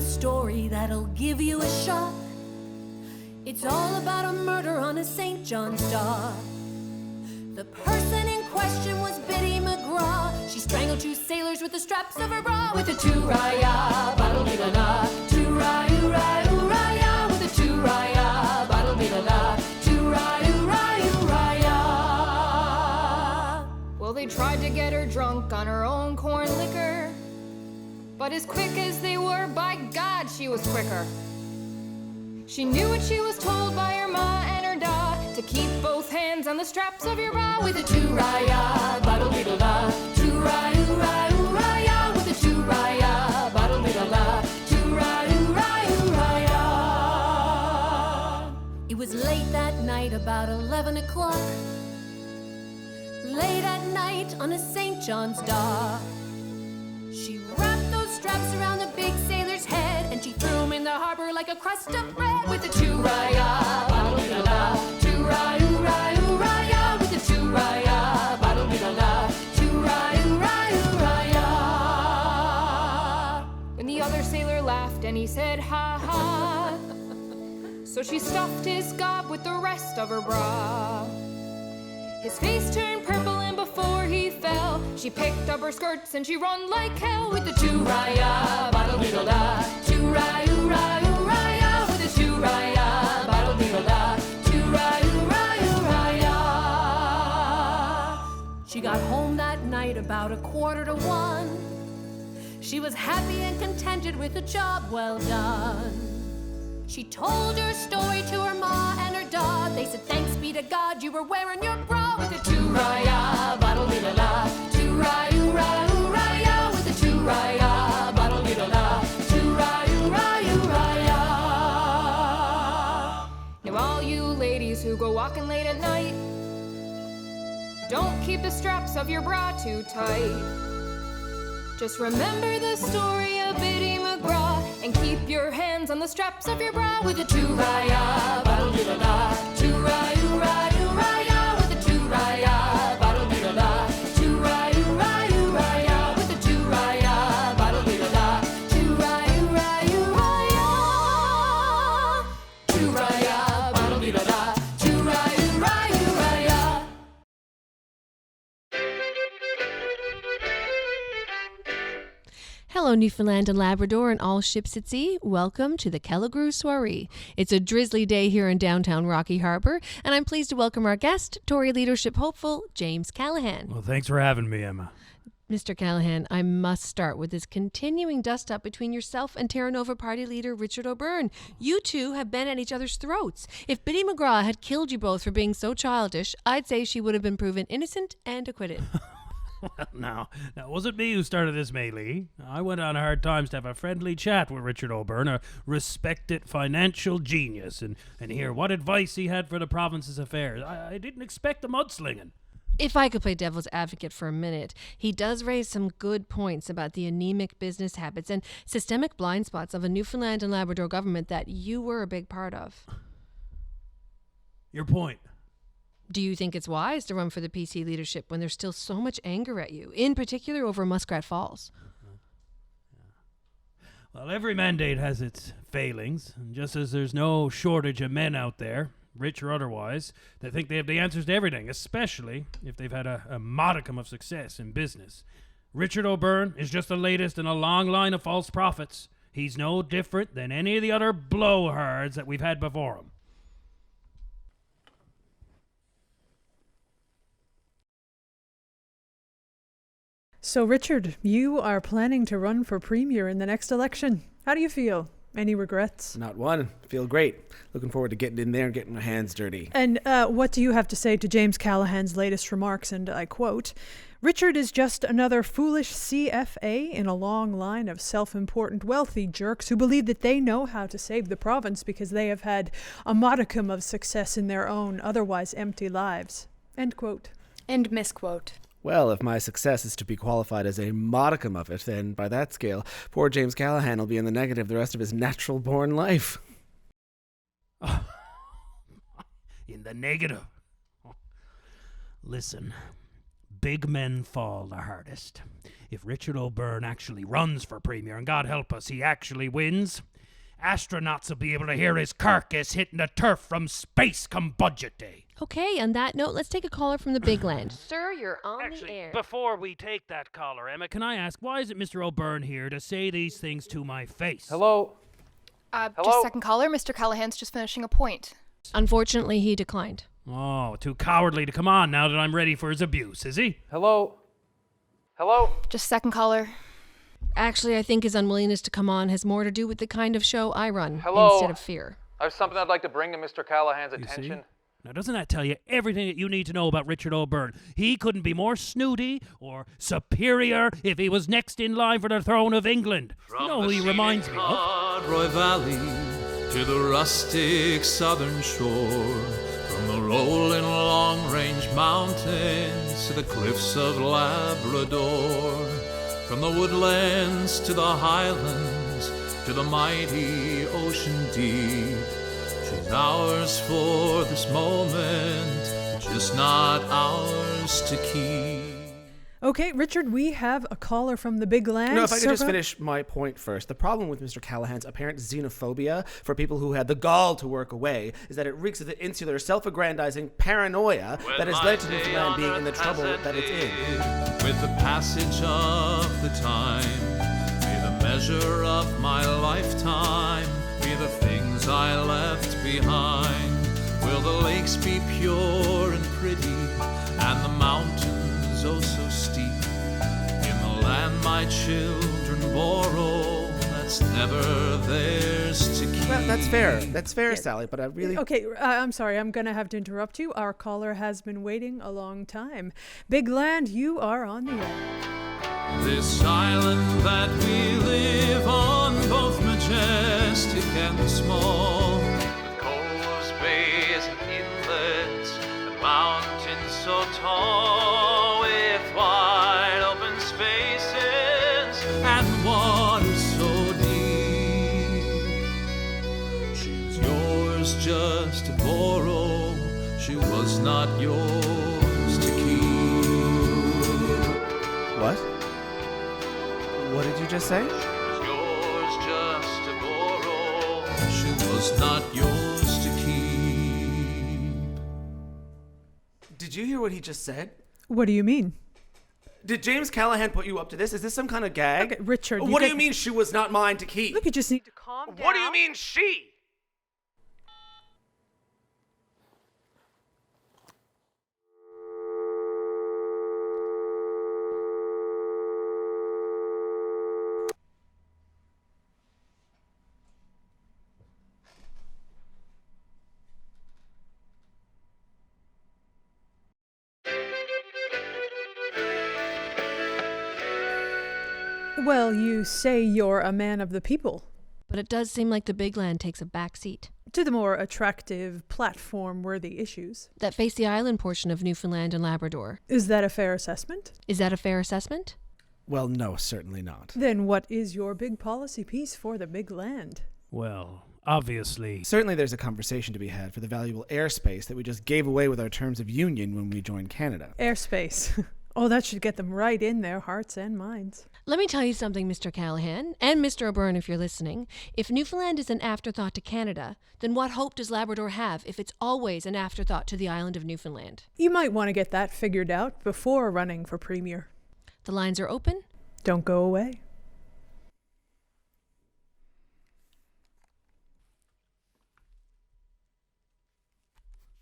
story that'll give you a shock. It's all about a murder on a St. John's dock. The person in question was Biddy McGraw. She strangled two sailors with the straps of her bra. With a two-raya, bottle-dee-da-da. Two-raya-oo-raya-oo-raya. With a two-raya, bottle-dee-da-da. Two-raya-oo-raya-oo-raya. Well, they tried to get her drunk on her own corn liquor, but as quick as they were, by God, she was quicker. She knew what she was told by her ma and her da, to keep both hands on the straps of your bra. With a two-raya, bottle-dee-da-da. Two-raya-oo-raya-oo-raya. With a two-raya, bottle-dee-da-da. Two-raya-oo-raya-oo-raya. It was late that night, about 11 o'clock. Late at night on a St. John's dock. She wrapped those straps around the big sailor's head, and she threw him in the harbor like a crust of bread. With a two-raya, bottle-dee-da-da. Two-raya-oo-raya-oo-raya. With a two-raya, bottle-dee-da-da. Two-raya-oo-raya-oo-raya. When the other sailor laughed and he said, ha ha, so she stuffed his gob with the rest of her bra. His face turned purple, and before he fell, she picked up her skirts and she run like hell. With the two-raya, bottle-dee-da-da. Two-raya-oo-raya-oo-raya. With the two-raya, bottle-dee-da-da. Two-raya-oo-raya-oo-raya. She got home that night about 1:45. She was happy and contented with a job well done. She told her story to her ma and her da. They said, thanks be to God you were wearing your bra. With a two-raya, bottle-dee-da-da. Two-raya-oo-raya-oo-raya. With a two-raya, bottle-dee-da-da. Two-raya-oo-raya-oo-raya. Now all you ladies who go walking late at night, don't keep the straps of your bra too tight. Just remember the story of Biddy McGraw, and keep your hands on the straps of your bra. With a two-raya, bottle-dee-da-da. Two-raya-oo-raya-oo-raya. With a two-raya, bottle-dee-da-da. Two-raya-oo-raya-oo-raya. With a two-raya, bottle-dee-da-da. Two-raya-oo-raya-oo-raya. Two-raya, bottle-dee-da-da. Two-raya-oo-raya-oo-raya. Hello, Newfoundland and Labrador and all ships at sea. Welcome to the Kelligrew Soiree. It's a drizzly day here in downtown Rocky Harbour, and I'm pleased to welcome our guest, Tory leadership hopeful, James Callaghan. Well, thanks for having me, Emma. Mr. Callaghan, I must start with this continuing dust-up between yourself and Terra Nova Party leader Richard O'Byrne. You two have been at each other's throats. If Biddy McGraw had killed you both for being so childish, I'd say she would have been proven innocent and acquitted. Now, it wasn't me who started this melee. I went on hard times to have a friendly chat with Richard O'Byrne, a respected financial genius, and hear what advice he had for the province's affairs. I didn't expect the mudslinging. If I could play devil's advocate for a minute, he does raise some good points about the anemic business habits and systemic blind spots of a Newfoundland and Labrador government that you were a big part of. Your point. Do you think it's wise to run for the PC leadership when there's still so much anger at you, in particular over Muskrat Falls? Well, every mandate has its failings, and just as there's no shortage of men out there, rich or otherwise, that think they have the answers to everything, especially if they've had a modicum of success in business. Richard O'Byrne is just the latest in a long line of false prophets. He's no different than any of the other blowhards that we've had before him. So, Richard, you are planning to run for Premier in the next election. How do you feel? Any regrets? Not one. Feel great. Looking forward to getting in there and getting my hands dirty. And what do you have to say to James Callaghan's latest remarks? And I quote, Richard is just another foolish CFA in a long line of self-important wealthy jerks who believe that they know how to save the province because they have had a modicum of success in their own otherwise empty lives. End quote. And misquote. Well, if my success is to be qualified as a modicum of it, then by that scale, poor James Callaghan will be in the negative the rest of his natural-born life. In the negative. Listen, big men fall the hardest. If Richard O'Byrne actually runs for Premier, and God help us, he actually wins, astronauts will be able to hear his carcass hitting the turf from space come budget day. Okay, on that note, let's take a caller from the big land. Sir, you're on the air. Before we take that caller, Emma, can I ask, why is it Mr. O'Byrne here to say these things to my face? Hello? Just second caller. Mr. Callahan's just finishing a point. Unfortunately, he declined. Oh, too cowardly to come on now that I'm ready for his abuse, is he? Hello? Hello? Just second caller. Actually, I think his unwillingness to come on has more to do with the kind of show I run Hello? instead of fear. I have something I'd like to bring to Mr. Callahan's You see? attention. Now, doesn't that tell you everything that you need to know about Richard O'Byrne? He couldn't be more snooty or superior if he was next in line for the throne of England. You know who he reminds me of? Roy Valley to the rustic southern shore, from the rolling long-range mountains to the cliffs of Labrador, from the woodlands to the highlands to the mighty ocean deep. She's ours for this moment, just not ours to keep. Okay, Richard, we have a caller from the big land. No, if I could just Servo? finish my point first. The problem with Mr. Callahan's apparent xenophobia for people who had the gall to work away is that it reeks of the insular, self-aggrandizing paranoia that has led to Newfoundland being in the trouble that it's in. With the passage of the time, may the measure of my lifetime be the things I left behind. Will the lakes be pure and pretty, and the mountains oh so steep, in the land my children borrow, that's never theirs to keep. Well, that's fair, Sally, but I really... Okay, I'm sorry, I'm going to have to interrupt you. Our caller has been waiting a long time. Big land, you are on the air. This island that we live on, both majestic and small, with coves, bays, and inlets, and mountains so tall, with wide open spaces and water so deep. She was yours just to borrow, she was not yours to keep. What? What did you just say? She was yours just to borrow, she was not yours to keep. Did you hear what he just said? What do you mean? Did James Callahan put you up to this? Is this some kind of gag? Okay, Richard, What do you mean she was not mine to keep? Look, you just need to calm down. What do you mean she? Well, you say you're a man of the people. But it does seem like the big land takes a back seat. To the more attractive, platform-worthy issues. That face the island portion of Newfoundland and Labrador. Is that a fair assessment? Is that a fair assessment? Well, no, certainly not. Then what is your big policy piece for the big land? Well, obviously. Certainly there's a conversation to be had for the valuable airspace that we just gave away with our terms of union when we joined Canada. Airspace. Oh, that should get them right in their hearts and minds. Let me tell you something, Mr. Callahan, and Mr. O'Byrne if you're listening. If Newfoundland is an afterthought to Canada, then what hope does Labrador have if it's always an afterthought to the island of Newfoundland? You might want to get that figured out before running for Premier. The lines are open. Don't go away.